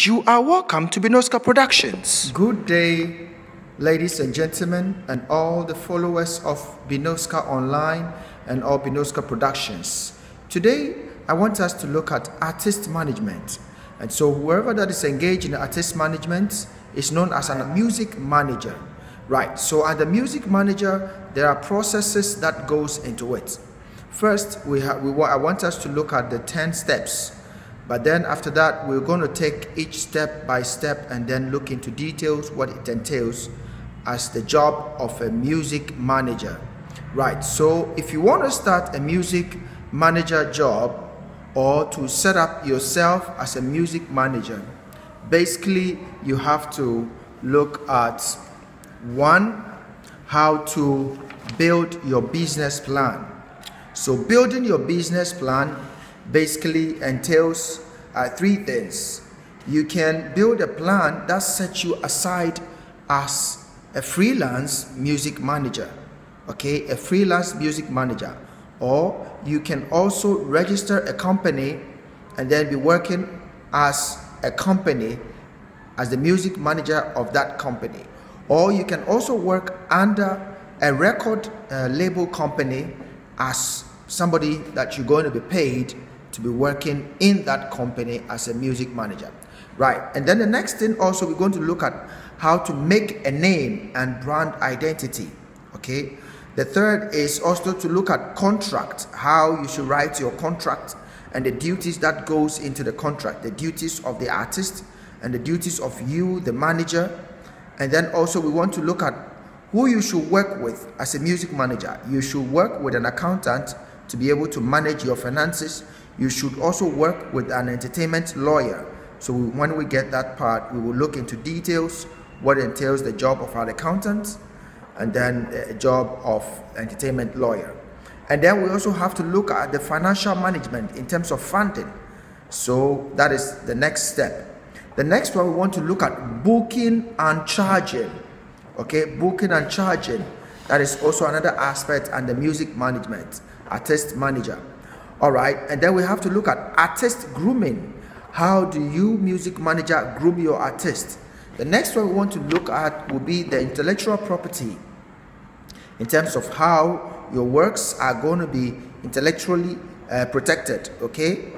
You are welcome to Bnoskka Productions. Good day, ladies and gentlemen, and all the followers of Bnoskka Online and all Bnoskka Productions. Today, I want us to look at artist management. And so whoever that is engaged in artist management is known as a music manager. Right, so as a music manager, there are processes that goes into it. First, I want us to look at the 10 steps. But then after that, we're going to take each step by step and then look into details, what it entails as the job of a music manager. Right, so if you want to start a music manager job or to set up yourself as a music manager, basically you have to look at one, how to build your business plan. So building your business plan basically entails three things. You can build a plan that sets you aside as a freelance music manager, okay, a freelance music manager. Or you can also register a company and then be working as a company as the music manager of that company. Or you can also work under a record label company as somebody that you're going to be paid to be working in that company as a music manager. Right, and then the next thing also, we're going to look at how to make a name and brand identity, okay. The third is also to look at contract, how you should write your contract and the duties that goes into the contract, the duties of the artist and the duties of you, the manager. And then also we want to look at who you should work with as a music manager. You should work with an accountant to be able to manage your finances. You should also work with an entertainment lawyer. So when we get that part, we will look into details, what entails the job of our accountant, and then a job of entertainment lawyer. And then we also have to look at the financial management in terms of funding. So that is the next step. The next one, we want to look at booking and charging. Okay, booking and charging. That is also another aspect under music management, artist manager. All right, and then we have to look at artist grooming. How do you, music manager, groom your artist? The next one we want to look at will be the intellectual property in terms of how your works are going to be intellectually protected, okay?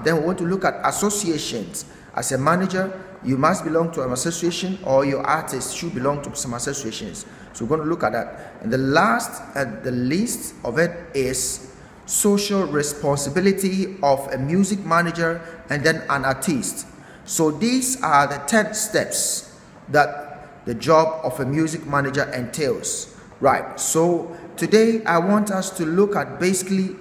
Then we want to look at associations. As a manager, you must belong to an association, or your artist should belong to some associations. So we're going to look at that. And the last and the least of it is social responsibility of a music manager and then an artist. So these are the 10 steps that the job of a music manager entails. Right, so today I want us to look at basically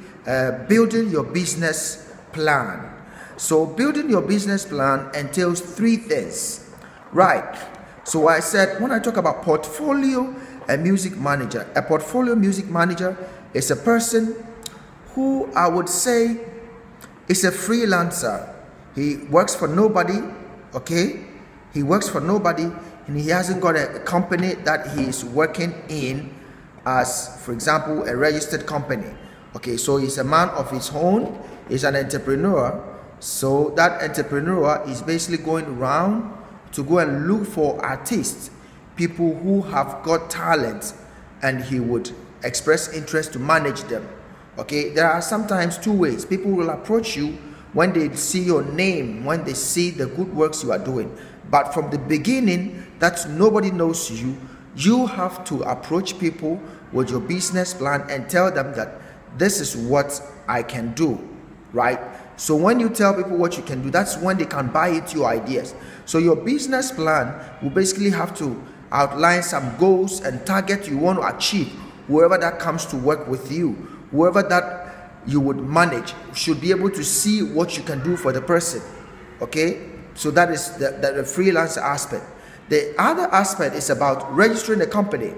building your business plan. So building your business plan entails three things. Right, so I said when I talk about portfolio a music manager, a portfolio music manager is a person who I would say is a freelancer. He works for nobody, okay? He works for nobody, and he hasn't got a company that he is working in as, for example, a registered company. Okay, so he's a man of his own, he's an entrepreneur. So that entrepreneur is basically going around to go and look for artists, people who have got talent, and he would express interest to manage them. Okay, there are sometimes two ways. People will approach you when they see your name, when they see the good works you are doing. But from the beginning, that nobody knows you, you have to approach people with your business plan and tell them that this is what I can do, right? So when you tell people what you can do, that's when they can buy into your ideas. So your business plan will basically have to outline some goals and target you want to achieve. Whoever that comes to work with you, whoever that you would manage should be able to see what you can do for the person, okay? So that is the freelance aspect. The other aspect is about registering a company.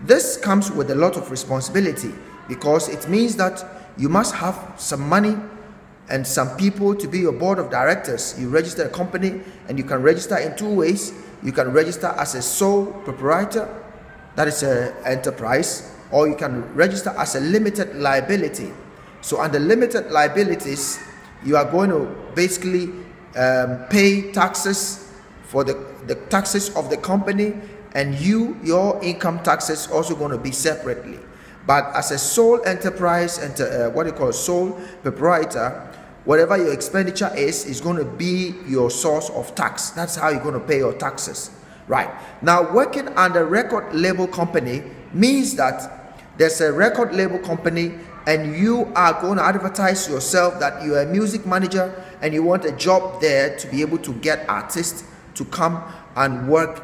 This comes with a lot of responsibility because it means that you must have some money and some people to be your board of directors. You register a company, and you can register in two ways. You can register as a sole proprietor, that is an enterprise, or you can register as a limited liability. So under limited liabilities, you are going to basically pay taxes for the taxes of the company, and your income taxes also going to be separately. But as a sole enterprise and sole proprietor, whatever your expenditure is going to be your source of tax. That's how you're going to pay your taxes. Right. Now, working under record label company means that there's a record label company and you are going to advertise yourself that you're a music manager and you want a job there to be able to get artists to come and work,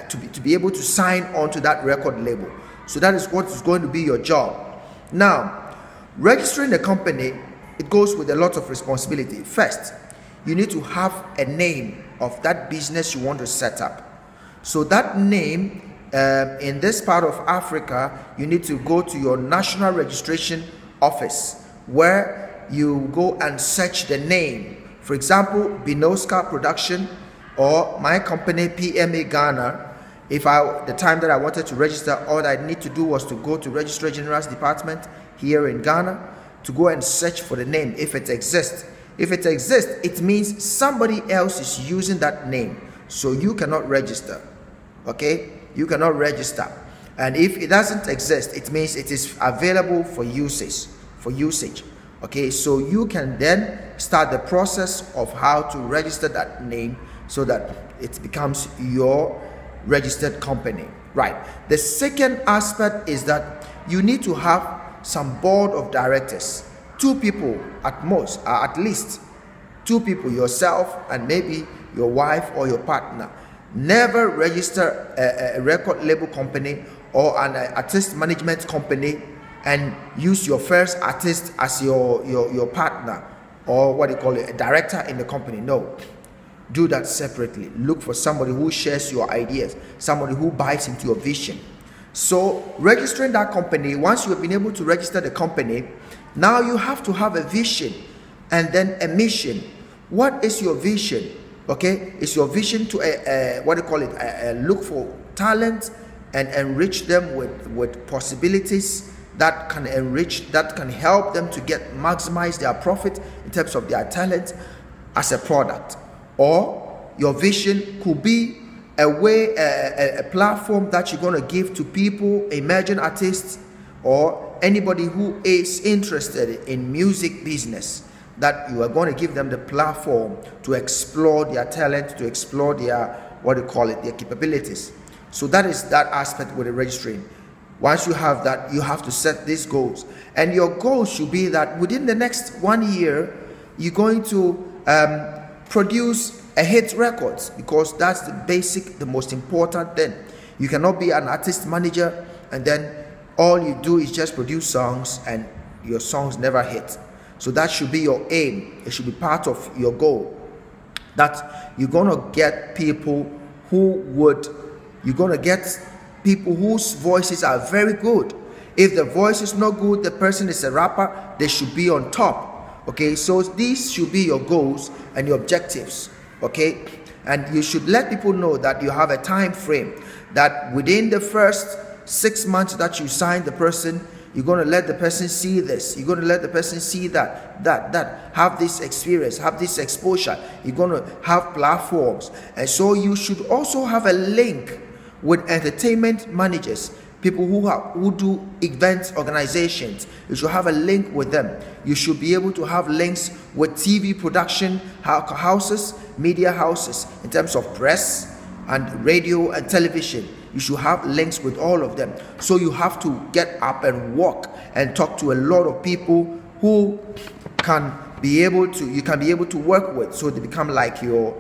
to be able to sign on to that record label. So that is what is going to be your job. Now, registering the company, it goes with a lot of responsibility. First, you need to have a name of that business you want to set up. So that name, in this part of Africa, you need to go to your national registration office where you go and search the name. For example, Bnoskka Production or my company PMA Ghana. The time that I wanted to register, all I need to do was to go to Registrar General's department here in Ghana to go and search for the name if it exists. If it exists, it means somebody else is using that name, so you cannot register. Okay, you cannot register. And if it doesn't exist, it means it is available for usage. Okay, so you can then start the process of how to register that name so that it becomes your registered company. Right. The second aspect is that you need to have some board of directors. 2 people at most, at least 2 people, yourself and maybe your wife or your partner. Never register a record label company or an artist management company and use your first artist as your partner, or what you call it, a director in the company. No, do that separately. Look for somebody who shares your ideas, somebody who buys into your vision. So registering that company, once you have been able to register the company, now you have to have a vision and then a mission. What is your vision? Okay, it's your vision to look for talent and enrich them with possibilities that can enrich, that can help them to maximize their profit in terms of their talent as a product. Or your vision could be a platform that you're going to give to people, emerging artists, or anybody who is interested in music business, that you are going to give them the platform to explore their talent, to explore their, their capabilities. So that is that aspect with the registering. Once you have that, you have to set these goals. And your goals should be that within the next 1 year, you're going to produce a hit record, because that's the basic, the most important thing. You cannot be an artist manager and then all you do is just produce songs and your songs never hit. So that should be your aim. It should be part of your goal. That you're going to get people whose voices are very good. If the voice is not good, the person is a rapper, they should be on top. Okay, so these should be your goals and your objectives. Okay, and you should let people know that you have a time frame, that within the first 6 months that you sign the person, you're going to let the person see this, you're going to let the person see that, have this experience, have this exposure. You're going to have platforms. And so you should also have a link with entertainment managers, people who do event organizations. You should have a link with them. You should be able to have links with TV production houses, media houses, in terms of press and radio and television. You should have links with all of them. So you have to get up and walk and talk to a lot of people who can be able to work with, so they become like your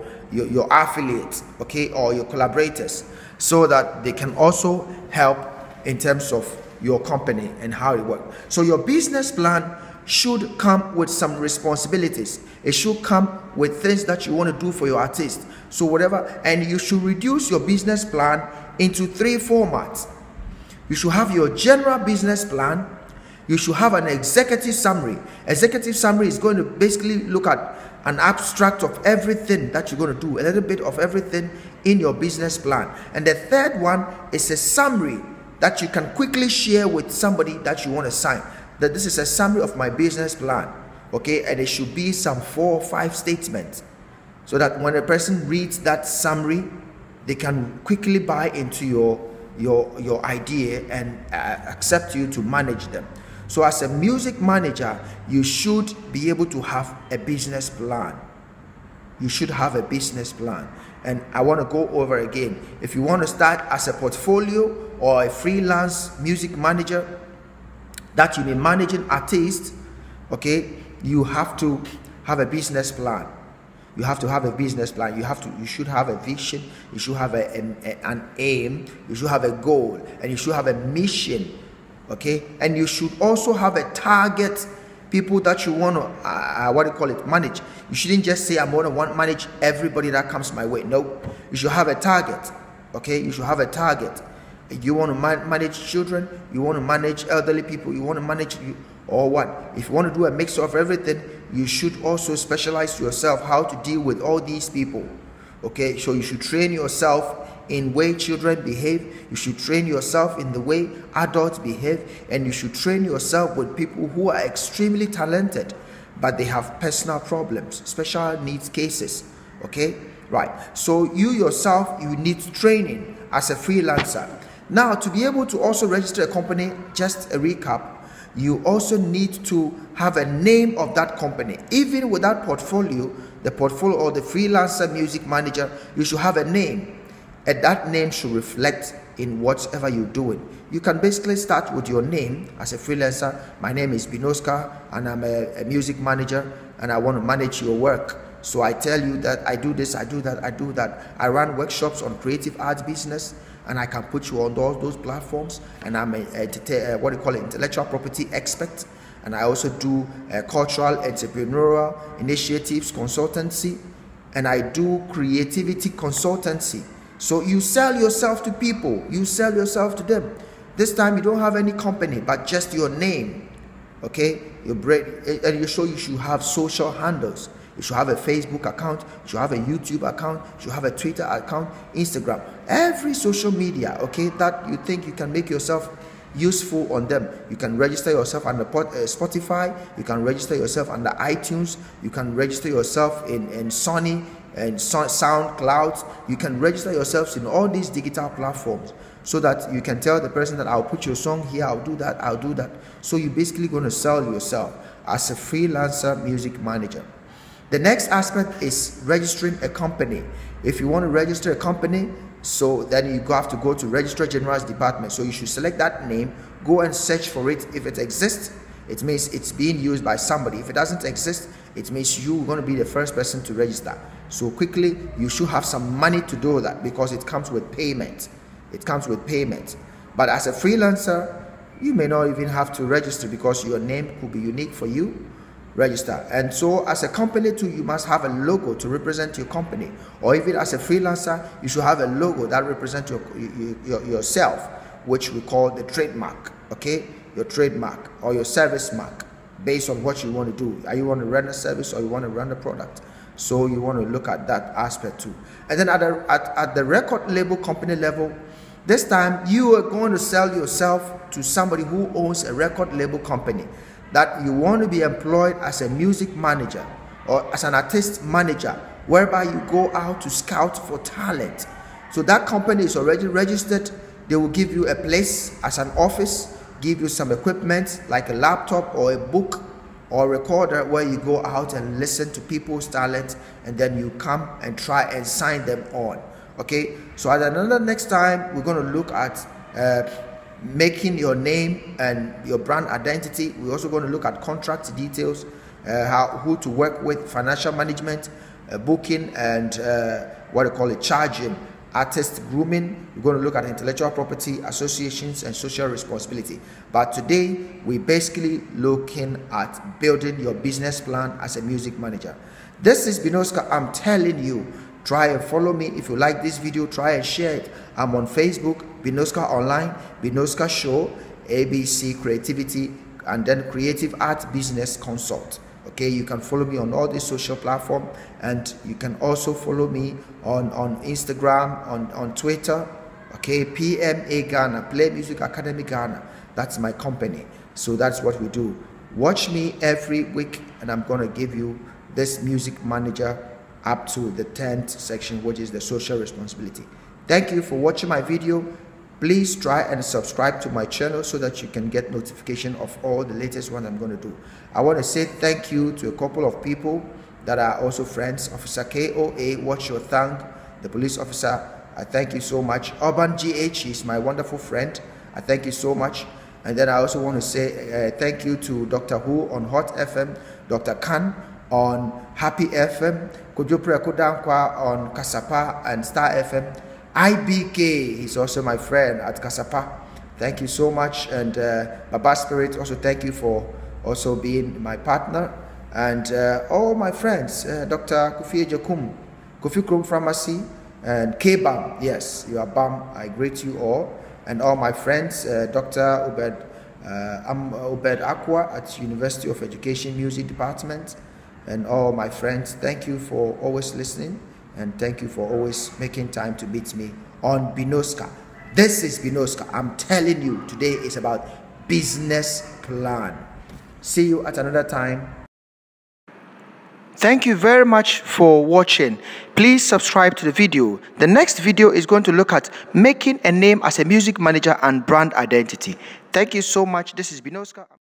affiliates, okay, or your collaborators, so that they can also help in terms of your company and how it works. So your business plan should come with some responsibilities. It should come with things that you want to do for your artist. So whatever, and you should reduce your business plan into 3 formats. You should have your general business plan. You should have an executive summary. Executive summary is going to basically look at an abstract of everything that you're going to do, a little bit of everything in your business plan. And the third one is a summary that you can quickly share with somebody that you want to sign. That this is a summary of my business plan, okay, and it should be some 4 or 5 statements. so that when a person reads that summary, they can quickly buy into your idea and accept you to manage them. So as a music manager, you should be able to have a business plan. You should have a business plan. And I want to go over again. If you want to start as a portfolio or a freelance music manager that you be managing artists, okay, you have to have a business plan. You have to have a business plan. You should have a vision. You should have an aim. You should have a goal, and you should have a mission. Okay, and you should also have a target people that you want to manage. You shouldn't just say I'm going to manage everybody that comes my way. No, you should have a target. Okay, you should have a target. You want to manage children, you want to manage elderly people, you want to manage or what? If you want to do a mix of everything, you should also specialize yourself how to deal with all these people. Okay, so you should train yourself in way children behave, you should train yourself in the way adults behave, and you should train yourself with people who are extremely talented but they have personal problems, special needs cases. Okay, right? So you yourself, you need training as a freelancer. Now, to be able to also register a company, just a recap, you also need to have a name of that company. Even with that portfolio, the portfolio or the freelancer music manager, you should have a name, and that name should reflect in whatever you're doing. You can basically start with your name as a freelancer. My name is Bnoskka, and I'm a music manager, and I want to manage your work. So I tell you that I do this, I do that, I do that. I run workshops on creative arts business, and I can put you on those platforms. And I'm intellectual property expert. And I also do cultural entrepreneurial initiatives consultancy, and I do creativity consultancy. So you sell yourself to people, you sell yourself to them. This time you don't have any company, but just your name. Okay, and you should have social handles. You should have a Facebook account, you should have a YouTube account, you should have a Twitter account, Instagram, every social media, okay, that you think you can make yourself useful on them. You can register yourself under Spotify, you can register yourself under iTunes, you can register yourself in Sony and SoundCloud. You can register yourselves in all these digital platforms so that you can tell the person that I'll put your song here, I'll do that, I'll do that. So you're basically going to sell yourself as a freelancer music manager. The next aspect is registering a company. If you want to register a company, so then you have to go to Registrar General's department. So you should select that name, go and search for it. If it exists, it means it's being used by somebody. If it doesn't exist, it means you're going to be the first person to register. So quickly, you should have some money to do that because it comes with payment. It comes with payment. But as a freelancer, you may not even have to register because your name could be unique for you. Register. And so as a company too, you must have a logo to represent your company, or even as a freelancer, you should have a logo that represents yourself, which we call the trademark. Okay, your trademark or your service mark, based on what you want to do. Are you want to run a service or you want to run a product? So you want to look at that aspect too. And then at the record label company level, this time you are going to sell yourself to somebody who owns a record label company, that you want to be employed as a music manager or as an artist manager, whereby you go out to scout for talent. So that company is already registered. They will give you a place as an office, give you some equipment like a laptop or a book or a recorder, where you go out and listen to people's talent, and then you come and try and sign them on. Okay, so at another next time, we're going to look at making your name and your brand identity. We're also going to look at contract details, who to work with, financial management, booking, and charging, artist grooming. We're going to look at intellectual property, associations, and social responsibility. But today, we're basically looking at building your business plan as a music manager. This is Bnoskka. I'm telling you, try and follow me. If you like this video, try and share it. I'm on Facebook, Bnoskka Online, Bnoskka Show, ABC Creativity, and then Creative Art Business Consult. Okay, you can follow me on all these social platforms, and you can also follow me on Instagram, on Twitter. Okay, PMA Ghana, Play Music Academy Ghana. That's my company. So that's what we do. Watch me every week, and I'm going to give you this music manager up to the 10th section, which is the social responsibility. Thank you for watching my video. Please try and subscribe to my channel so that you can get notification of all the latest ones I'm going to do. I want to say thank you to a couple of people that are also friends. Officer KOA, watch your tongue, the police officer. I thank you so much. Urban GH is my wonderful friend. I thank you so much. And then I also want to say thank you to Dr. Who on Hot FM, Dr. Khan on Happy FM, Kujupre Kudankwa on Kasapa and Star FM. IBK is also my friend at Kasapa. Thank you so much. And Baba Spirit, also thank you for also being my partner. And all my friends, Dr. Kofi Ejekum, Kofi Krom Pharmacy, and K-BAM. Yes, you are BAM. I greet you all. And all my friends, Dr. Obed Aqua at University of Education Music Department. And all my friends, thank you for always listening. And thank you for always making time to meet me on Bnoskka. This is Bnoskka. I'm telling you, today is about business plan. See you at another time. Thank you very much for watching. Please subscribe to the video. The next video is going to look at making a name as a music manager and brand identity. Thank you so much. This is Bnoskka.